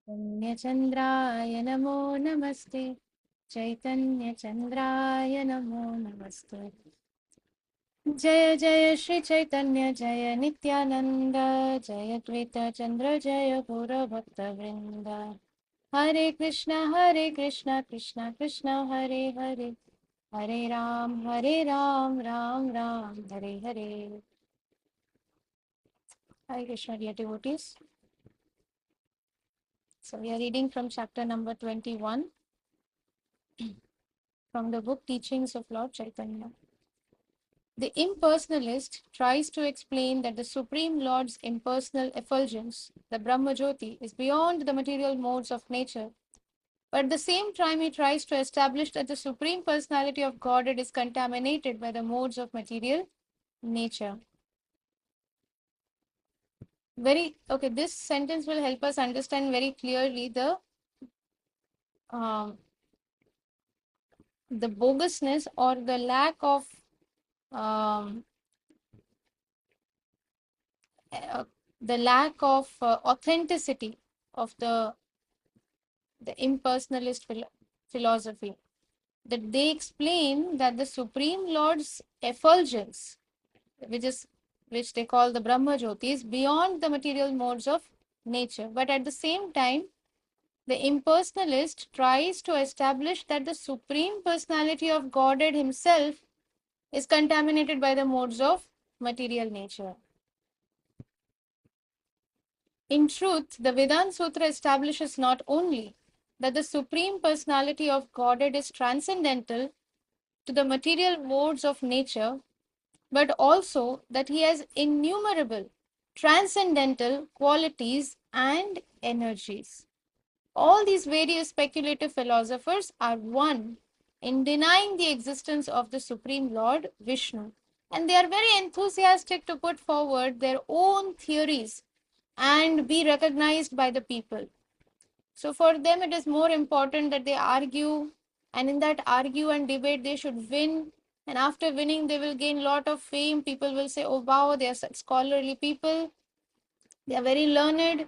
चैतन्यचन्द्राय नमो नमस्ते। चैतन्यचन्द्राय नमो नमस्ते। जय जय श्री चैतन्य जय नित्यानंद। जय द्वैत चंद्र जय गौरभक्तवृंद। हरे कृष्ण कृष्ण कृष्ण हरे हरे, हरे Ram Ram Ram Hare Hare. Hare Krishna, dear devotees. So we are reading from chapter number 21 from the book Teachings of Lord Chaitanya. The impersonalist tries to explain that the Supreme Lord's impersonal effulgence, the Brahmajyoti, is beyond the material modes of nature. But at the same time, he tries to establish that the Supreme Personality of Godhead is contaminated by the modes of material nature. This sentence will help us understand very clearly um, the bogusness or the lack of um, uh, authenticity of the impersonalist philosophy. That they explain that the Supreme Lord's effulgence, which they call the Brahma Jyoti, is beyond the material modes of nature. But at the same time, the impersonalist tries to establish that the Supreme Personality of Godhead Himself is contaminated by the modes of material nature. In truth, the Vedanta Sutra establishes not only that the Supreme Personality of Godhead is transcendental to the material modes of nature, but also that he has innumerable transcendental qualities and energies. All these various speculative philosophers are one in denying the existence of the Supreme Lord Vishnu, and they are very enthusiastic to put forward their own theories and be recognized by the people. So for them, it is more important that they argue, and in that argue and debate, they should win. And after winning, they will gain a lot of fame. People will say, oh wow, they are such scholarly people. They are very learned.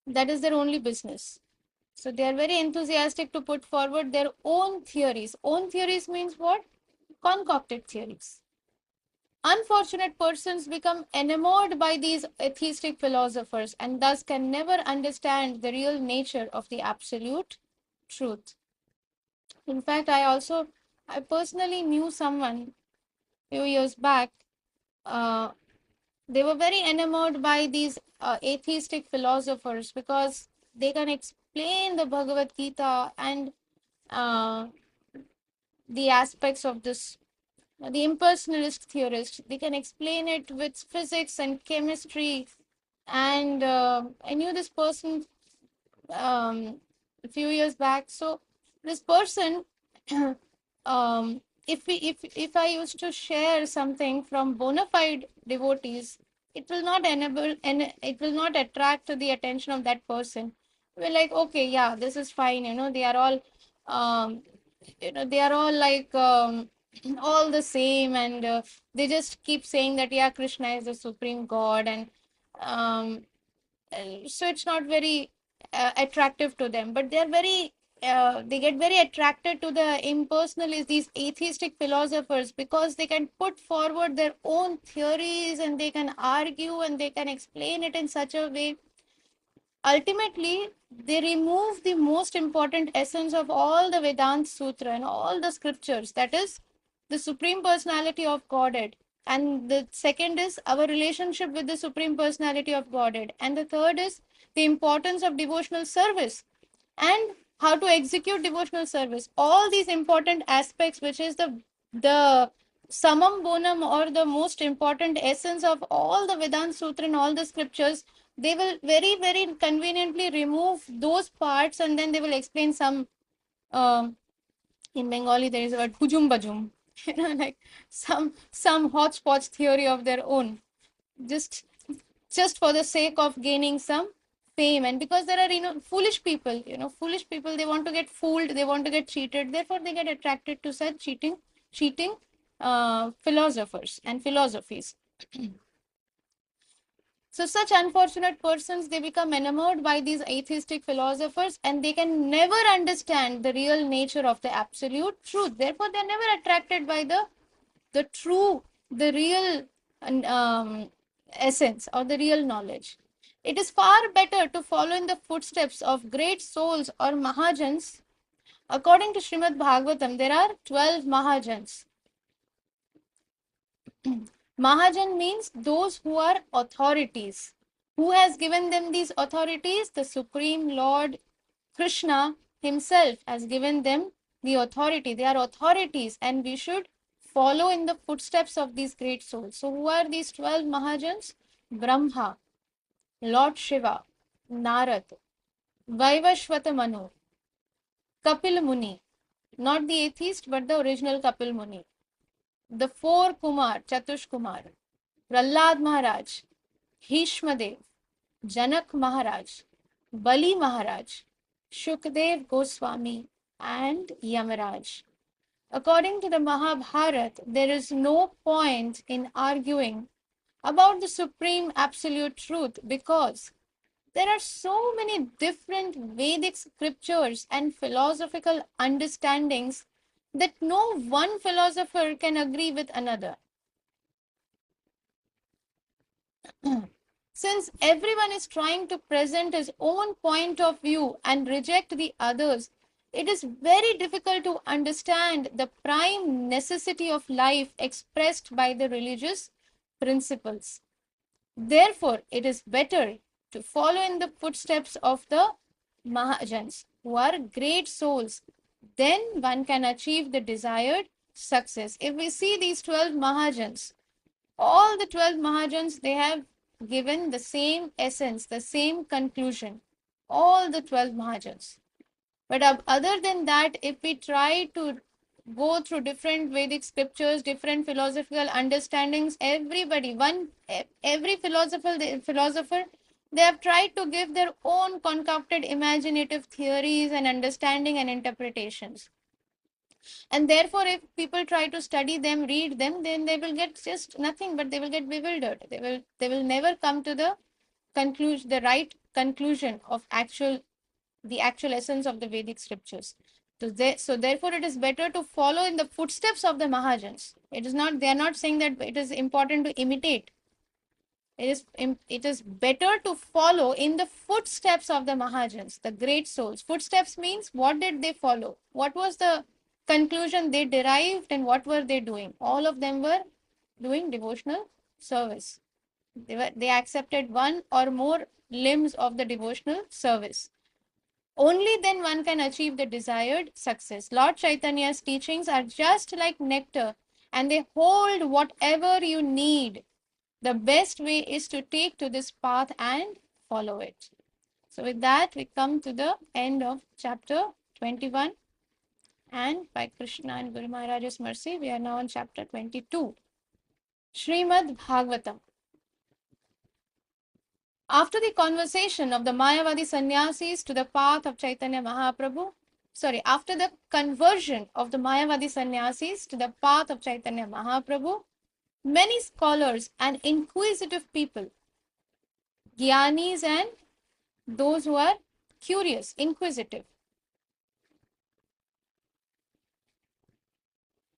That is their only business. So they are very enthusiastic to put forward their own theories. Own theories means what? Concocted theories. Unfortunate persons become enamored by these atheistic philosophers and thus can never understand the real nature of the absolute truth. In fact, I personally knew someone few years back. Uh, they were very enamored by these atheistic philosophers because they can explain the Bhagavad Gita and uh, the aspects of this. The impersonalist theorists, they can explain it with physics and chemistry. And I knew this person a few years back. So this person, if I used to share something from bona fide devotees, it will not enable and it will not attract to the attention of that person. We're like, okay, yeah, this is fine. They are all, um, they are all like all the same, and they just keep saying that yeah, Krishna is the supreme God, and um, so it's not very attractive to them, but they get very attracted to the impersonalists, these atheistic philosophers, because they can put forward their own theories and they can argue and they can explain it in such a way. Ultimately, they remove the most important essence of all the Vedanta Sutra and all the scriptures, that is, the Supreme Personality of Godhead. And the second is our relationship with the Supreme Personality of Godhead. And the third is the importance of devotional service and how to execute devotional service. All these important aspects, which is the summum bonum or the most important essence of all the Vedanta Sutra and all the scriptures, they will very, very conveniently remove those parts and then they will explain some. Um, in Bengali, there is a word hujum bajum, like some hodgepodge theory of their own, just for the sake of gaining some fame. And because there are foolish people, they want to get fooled, they want to get cheated, therefore they get attracted to such cheating philosophers and philosophies. So such unfortunate persons, they become enamored by these atheistic philosophers and they can never understand the real nature of the absolute truth. Therefore, they're never attracted by the true, the real essence or the real knowledge. It is far better to follow in the footsteps of great souls or Mahajans. According to Srimad Bhagavatam, there are 12 Mahajans. Mahajan means those who are authorities. Who has given them these authorities? The Supreme Lord Krishna himself has given them the authority. They are authorities and we should follow in the footsteps of these great souls. So who are these 12 Mahajans? Brahma, Lord Shiva, Narad, Vaivashvata Manu, Kapil Muni, not the atheist but the original Kapil Muni, the four Kumar, Chatush Kumar, Prahlad Maharaj, Bhishmadev, Janak Maharaj, Bali Maharaj, Shukdev Goswami, and Yamaraj. According to the Mahabharata, there is no point in arguing about the supreme absolute truth because there are so many different Vedic scriptures and philosophical understandings that no one philosopher can agree with another. Since everyone is trying to present his own point of view and reject the others, it is very difficult to understand the prime necessity of life expressed by the religious principles. Therefore, it is better to follow in the footsteps of the Mahajans, who are great souls. Then one can achieve the desired success. If we see these 12 Mahajans, all the 12 Mahajans, they have given the same essence, the same conclusion. All the 12 Mahajans. But other than that, if we try to go through different Vedic scriptures, different philosophical understandings, every philosopher, they have tried to give their own concocted imaginative theories and understanding and interpretations. And therefore, if people try to study them, read them, then they will get just nothing, but they will get bewildered. They will never come to the right conclusion of the actual essence of the Vedic scriptures. So therefore, it is better to follow in the footsteps of the Mahajans. They are not saying that it is important to imitate. It is better to follow in the footsteps of the Mahajans, the great souls. Footsteps means what did they follow? What was the conclusion they derived and what were they doing? All of them were doing devotional service. They accepted one or more limbs of the devotional service. Only then one can achieve the desired success. Lord Chaitanya's teachings are just like nectar and they hold whatever you need. The best way is to take to this path and follow it. So with that, we come to the end of chapter 21. And by Krishna and Guru Maharaj's mercy, we are now on chapter 22. Srimad Bhagavatam. After the conversation of the Mayavadi sannyasis to the path of Chaitanya Mahaprabhu, after the conversion of the Mayavadi sannyasis to the path of Chaitanya Mahaprabhu, many scholars and inquisitive people, Gyanis and those who are curious, inquisitive,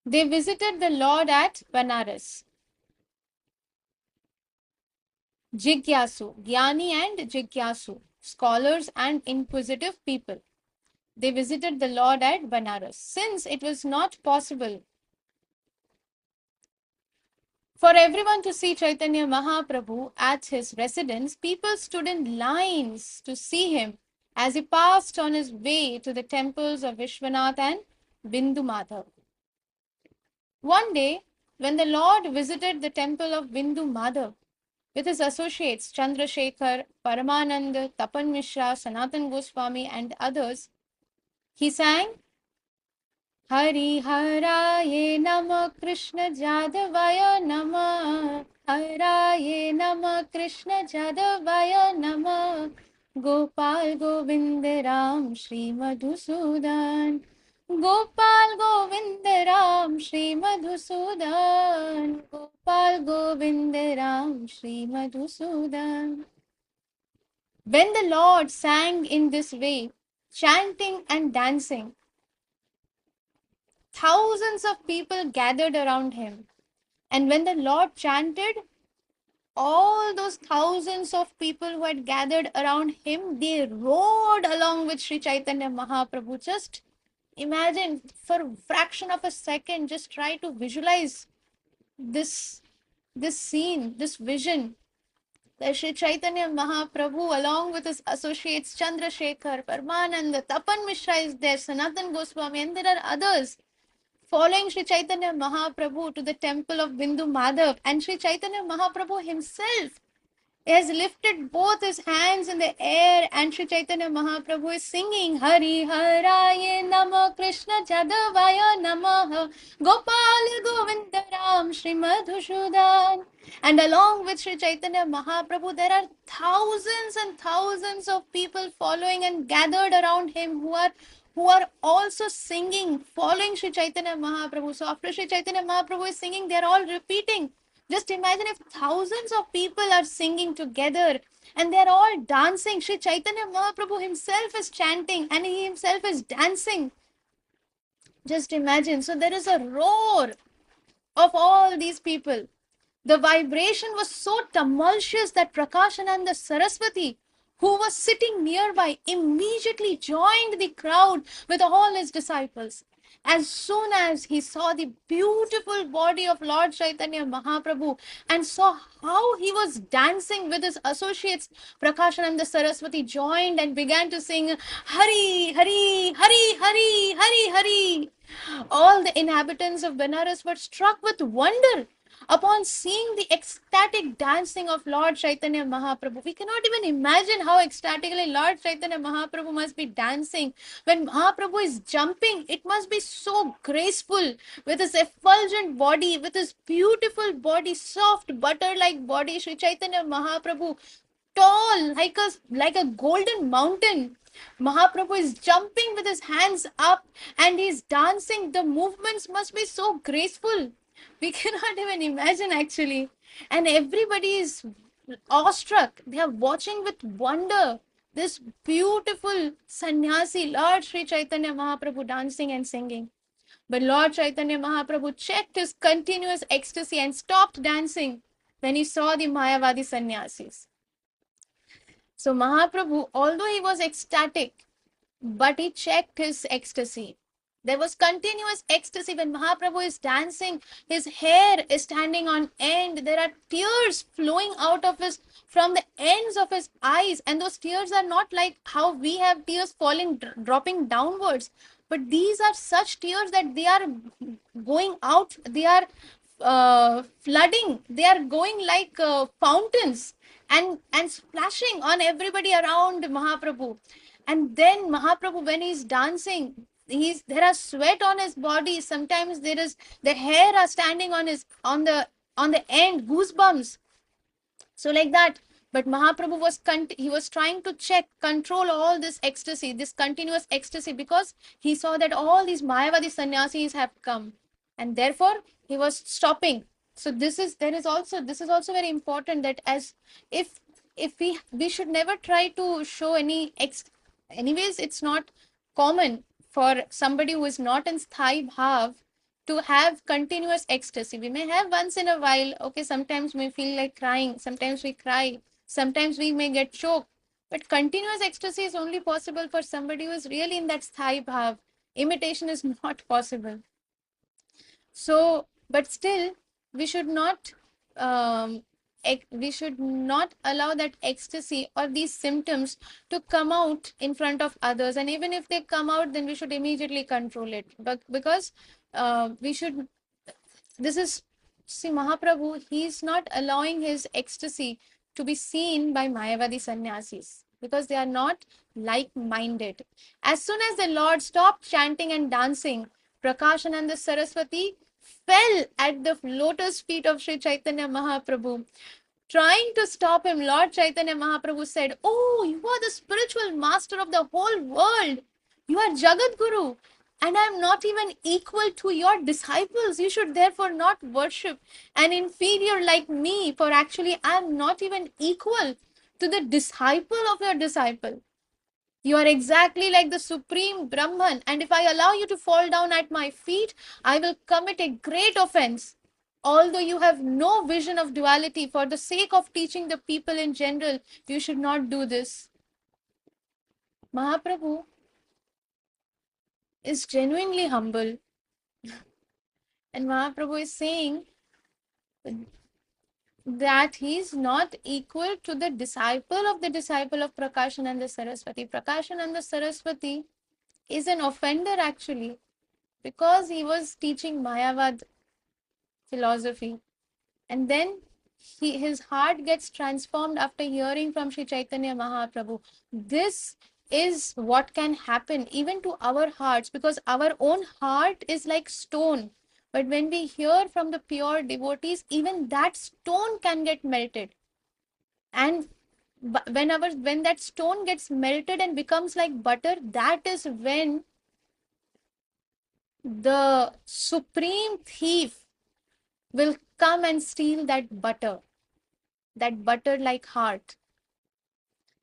they visited the Lord at Banaras. Jigyasu, Gyani and Jigyasu, scholars and inquisitive people. They visited the Lord at Banaras. Since it was not possible for everyone to see Chaitanya Mahaprabhu at his residence, people stood in lines to see him as he passed on his way to the temples of Vishwanath and Bindu Madhav. One day, when the Lord visited the temple of Bindu Madhav with his associates Chandrasekhar, Paramanand, Tapan Mishra, Sanatan Goswami, and others, he sang Hari Haraye Nama Krishna Jadavaya Nama Haraye Nama Krishna Jadavaya Nama Gopal Govind Ram Shri Madhusudan Gopal Govind Ram Shri Madhusudan. Gopal Govind Ram Shri Madhusudan. When the Lord sang in this way, chanting and dancing, thousands of people gathered around him. And when the Lord chanted, all those thousands of people who had gathered around him, they roared along with Sri Chaitanya Mahaprabhu. Just imagine for a fraction of a second, just try to visualize this this scene, this vision. That Sri Chaitanya Mahaprabhu, along with his associates Chandrasekhar, Parmananda, Tapan Mishra is there, Sanatan Goswami, and there are others following Sri Chaitanya Mahaprabhu to the temple of Bindu Madhav. And Sri Chaitanya Mahaprabhu himself has lifted both his hands in the air, and Sri Chaitanya Mahaprabhu is singing Hari Haraye Nama Krishna Jadavaya Namaha Gopal Govinda Ram Shri Madhushudan. And along with Sri Chaitanya Mahaprabhu, there are thousands and thousands of people following and gathered around him who are also singing, following Sri Chaitanya Mahaprabhu. So after Sri Chaitanya Mahaprabhu is singing, they are all repeating. Just imagine if thousands of people are singing together and they're all dancing. Sri Chaitanya Mahaprabhu himself is chanting and he himself is dancing. Just imagine. So there is a roar of all these people. The vibration was so tumultuous that Prakashananda Saraswati, who was sitting nearby, immediately joined the crowd with all his disciples. As soon as he saw the beautiful body of Lord Chaitanya Mahaprabhu and saw how he was dancing with his associates, Prakashananda Saraswati joined and began to sing Hari, Hari, Hari, Hari, Hari, Hari. All the inhabitants of Benares were struck with wonder upon seeing the ecstatic dancing of Lord Chaitanya Mahaprabhu. We cannot even imagine how ecstatically Lord Chaitanya Mahaprabhu must be dancing. When Mahaprabhu is jumping, it must be so graceful with his effulgent body, with his beautiful body, soft butter-like body. Sri Chaitanya Mahaprabhu, tall like a golden mountain. Mahaprabhu is jumping with his hands up and he's dancing. The movements must be so graceful. We cannot even imagine actually. And everybody is awestruck. They are watching with wonder this beautiful sannyasi, Lord Sri Chaitanya Mahaprabhu, dancing and singing. But Lord Chaitanya Mahaprabhu checked his continuous ecstasy and stopped dancing when he saw the Mayavadi sannyasis. So Mahaprabhu, although he was ecstatic, but he checked his ecstasy. There was continuous ecstasy when Mahaprabhu is dancing. His hair is standing on end. There are tears flowing out of his from the ends of his eyes, and those tears are not like how we have tears falling, dropping downwards. But these are such tears that they are going out. They are flooding. They are going like fountains and splashing on everybody around Mahaprabhu. And then Mahaprabhu, when he's dancing, there are sweat on his body. Sometimes there is the hair are standing on the end, goosebumps. So like that. But Mahaprabhu he was trying to control all this ecstasy, this continuous ecstasy, because he saw that all these Mayavadi sannyasis have come, and therefore he was stopping. So this is also very important, that as if we should never try to show anyways, it's not common for somebody who is not in sthai bhav to have continuous ecstasy. We may have once in a while, okay, sometimes we feel like crying, sometimes we cry, sometimes we may get choked, but continuous ecstasy is only possible for somebody who is really in that sthai bhav. Imitation is not possible. So, but still, we should not allow that ecstasy or these symptoms to come out in front of others. And even if they come out, then we should immediately control it. But because we should, this is, see, Mahaprabhu, he is not allowing his ecstasy to be seen by Mayavadi sannyasis because they are not like-minded. As soon as the Lord stopped chanting and dancing, Prakashananda Saraswati fell at the lotus feet of Sri Chaitanya Mahaprabhu. Trying to stop him, Lord Chaitanya Mahaprabhu said, "Oh, you are the spiritual master of the whole world. You are Jagat Guru. and I am not even equal to your disciples. You should therefore not worship an inferior like me, for actually I am not even equal to the disciple of your disciple. You are exactly like the supreme Brahman, and if I allow you to fall down at my feet, I will commit a great offense. Although you have no vision of duality, for the sake of teaching the people in general, you should not do this. Mahaprabhu is genuinely humble, and Mahaprabhu is saying that he is not equal to the disciple of Prakashananda Saraswati. Prakashananda Saraswati is an offender actually, because he was teaching Mayavad philosophy. And then his heart gets transformed after hearing from Sri Chaitanya Mahaprabhu. This is what can happen even to our hearts, because our own heart is like stone. But when we hear from the pure devotees, even that stone can get melted. And when that stone gets melted and becomes like butter, that is when the supreme thief will come and steal that butter like heart.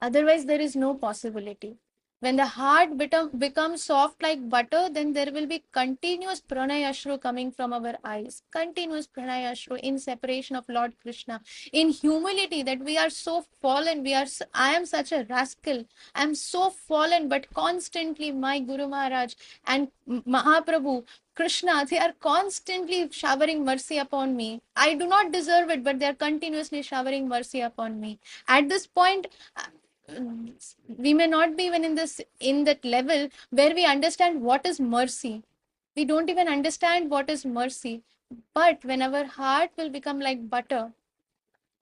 Otherwise, there is no possibility. When the heart becomes soft like butter, then there will be continuous pranayashru coming from our eyes. Continuous pranayashru in separation of Lord Krishna. In humility that we are so fallen. I am such a rascal. I am so fallen, but constantly my Guru Maharaj and Mahaprabhu, Krishna, they are constantly showering mercy upon me. I do not deserve it, but they are continuously showering mercy upon me. At this point, we may not be even in that level where we understand what is mercy. We don't even understand what is mercy. But when our heart will become like butter,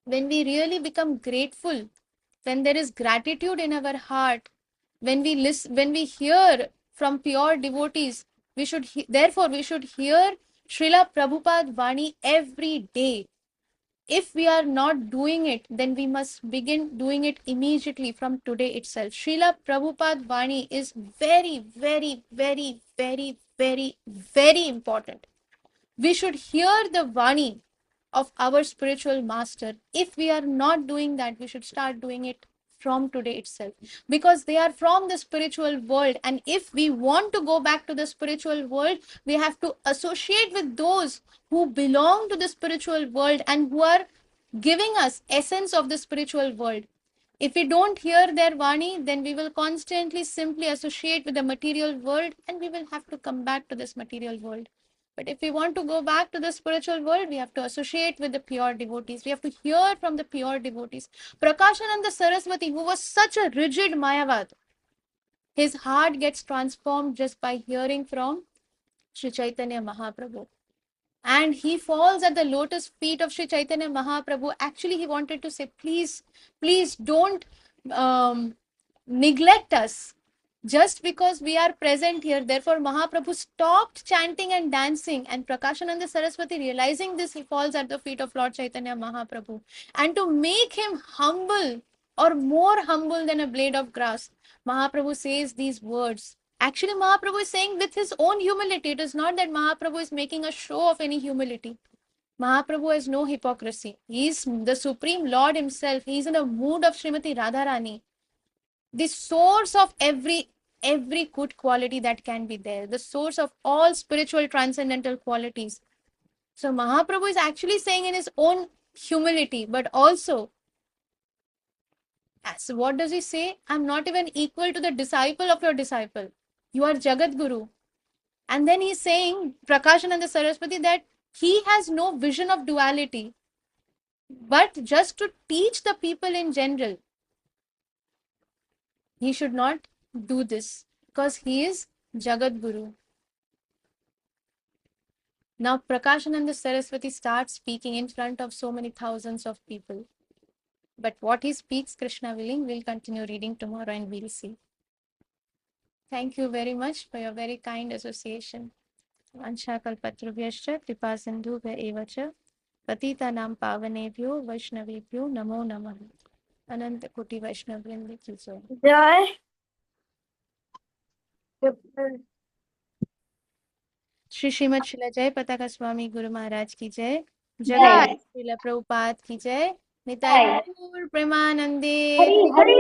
when we really become grateful, when there is gratitude in our heart, when we listen, when we hear from pure devotees, therefore we should hear Srila Prabhupada Vani every day. If we are not doing it, then we must begin doing it immediately from today itself. Srila Prabhupada Vani is very, very, very, very, very, very important. We should hear the Vani of our spiritual master. If we are not doing that, we should start doing it from today itself, because they are from the spiritual world. And if we want to go back to the spiritual world, we have to associate with those who belong to the spiritual world and who are giving us essence of the spiritual world. If we don't hear their Vani, then we will constantly simply associate with the material world, and we will have to come back to this material world. But if we want to go back to the spiritual world, we have to associate with the pure devotees. We have to hear from the pure devotees. Prakashananda Saraswati, who was such a rigid Mayavad, his heart gets transformed just by hearing from Sri Chaitanya Mahaprabhu. And he falls at the lotus feet of Sri Chaitanya Mahaprabhu. Actually, he wanted to say, please, please don't neglect us just because we are present here. Therefore, Mahaprabhu stopped chanting and dancing. And Prakashananda Saraswati, realizing this, he falls at the feet of Lord Chaitanya Mahaprabhu. And to make him humble, or more humble than a blade of grass, Mahaprabhu says these words. Actually, Mahaprabhu is saying with his own humility. It is not that Mahaprabhu is making a show of any humility. Mahaprabhu has no hypocrisy. He is the Supreme Lord himself. He is in a mood of Srimati Radharani, the source of every good quality that can be there, the source of all spiritual transcendental qualities. So Mahaprabhu is actually saying in his own humility, but also, so what does he say? I'm not even equal to the disciple of your disciple. You are Jagat Guru. And then he's saying, Prakashananda Saraswati, that he has no vision of duality, but just to teach the people in general, he should not do this because he is Jagat Guru. Now Prakashananda Saraswati starts speaking in front of so many thousands of people. But what he speaks, Krishna willing, we'll continue reading tomorrow and we'll see. Thank you very much for your very kind association. Vansha kalpatrubhyascha kripa sindhubhya eva cha पतितानां पावनेभ्यो वैष्णवेभ्यो नमो नमः. अनंत कोटि वैष्णव वृंद की जय. जय श्री श्रीमद शिला जय पताका स्वामी गुरु महाराज की जय। जगत जय श्रीला प्रभुपाद की जय। निताई जय गौर प्रेमानंदे। हरि हरि